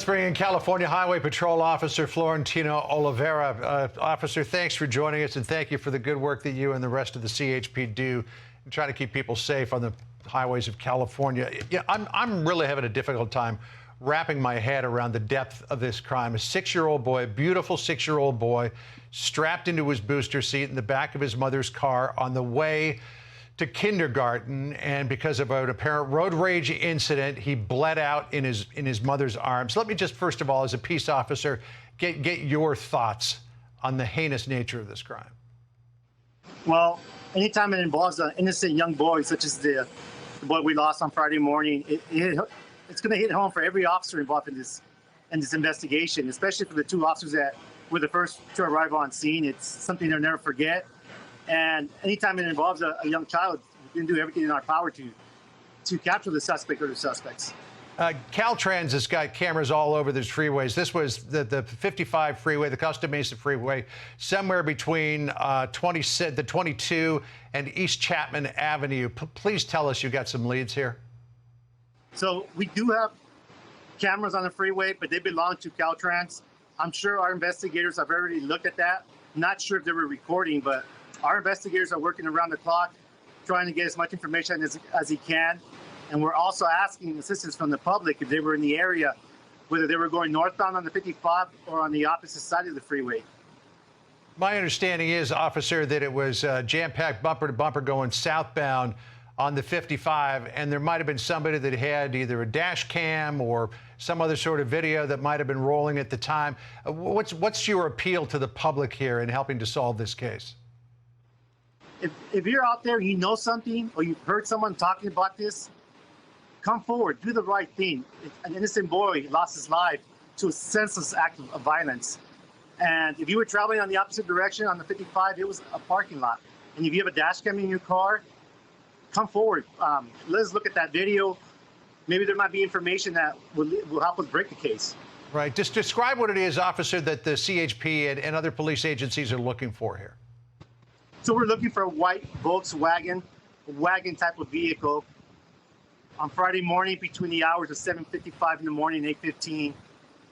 Let's bring in California Highway Patrol Officer Florentino Olivera. Officer, thanks for joining us, and thank you for the good work that you and the rest of the CHP do in trying to keep people safe on the highways of California. Yeah, I'm really having a difficult time wrapping my head around the depth of this crime. A 6-year-old boy, a beautiful 6-year-old boy, strapped into his booster seat in the back of his mother's car on the way to kindergarten, and because of an apparent road rage incident, he bled out in his mother's arms. Let me just, first of all, as a peace officer, get your thoughts on the heinous nature of this crime. Well, anytime it involves an innocent young boy, such as the boy we lost on Friday morning, it's going to hit home for every officer involved in this investigation, especially for the two officers that were the first to arrive on scene. It's something they'll never forget. And anytime it involves a young child, we can do everything in our power to capture the suspect or the suspects. Caltrans has got cameras all over these freeways. This was the 55 freeway, the Costa Mesa freeway, somewhere between the 22 and East Chapman Avenue. Please tell us you got some leads here. So we do have cameras on the freeway, but they belong to Caltrans. I'm sure our investigators have already looked at that. Not sure if they were recording, but our investigators are working around the clock, trying to get as much information as he can. And we're also asking assistance from the public if they were in the area, whether they were going northbound on the 55 or on the opposite side of the freeway. My understanding is, officer, that it was jam-packed bumper to bumper going southbound on the 55, and there might have been somebody that had either a dash cam or some other sort of video that might have been rolling at the time. What's your appeal to the public here in helping to solve this case? If you're out there, you know something, or you've heard someone talking about this, come forward, do the right thing. An innocent boy lost his life to a senseless act of violence. And if you were traveling on the opposite direction on the 55, it was a parking lot. And if you have a dash cam in your car, come forward. Let us look at that video. Maybe there might be information that will help us break the case. Right. Just describe what it is, officer, that the CHP and other police agencies are looking for here. So we're looking for a white Volkswagen, wagon type of vehicle on Friday morning between the hours of 7:55 in the morning and 8:15.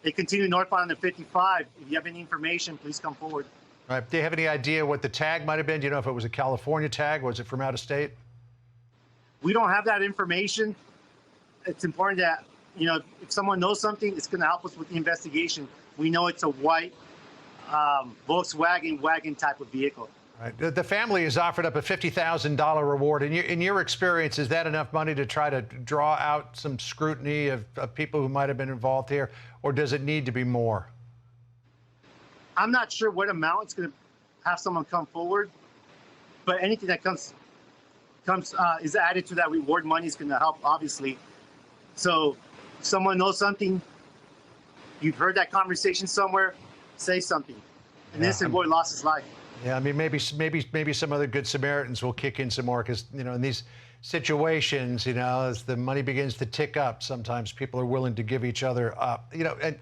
They continue northbound on the 55. If you have any information, please come forward. All right. Do you have any idea what the tag might have been? Do you know if it was a California tag? Was it from out of state? We don't have that information. It's important that, if someone knows something, it's going to help us with the investigation. We know it's a white Volkswagen wagon type of vehicle. Right. The family has offered up a $50,000 reward. In your experience, is that enough money to try to draw out some scrutiny of people who might have been involved here, or does it need to be more? I'm not sure what amount it's going to have someone come forward, but anything that is added to that reward money is going to help, obviously. So if someone knows something, you've heard that conversation somewhere, say something. An innocent boy lost his life. Yeah, I mean, maybe some other good Samaritans will kick in some more, because, in these situations, as the money begins to tick up, sometimes people are willing to give each other up. And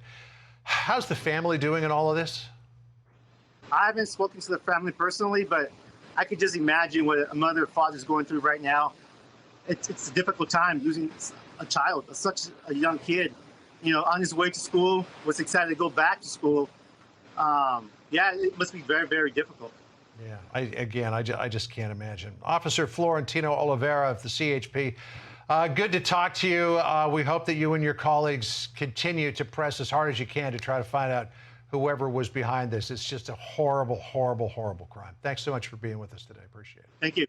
how's the family doing in all of this? I haven't spoken to the family personally, but I could just imagine what a mother or father is going through right now. It's a difficult time losing a child, such a young kid, on his way to school, was excited to go back to school. Yeah, it must be very, very difficult. Yeah, I just can't imagine. Officer Florentino Olivera of the CHP, good to talk to you. We hope that you and your colleagues continue to press as hard as you can to try to find out whoever was behind this. It's just a horrible, horrible, horrible crime. Thanks so much for being with us today. Appreciate it. Thank you.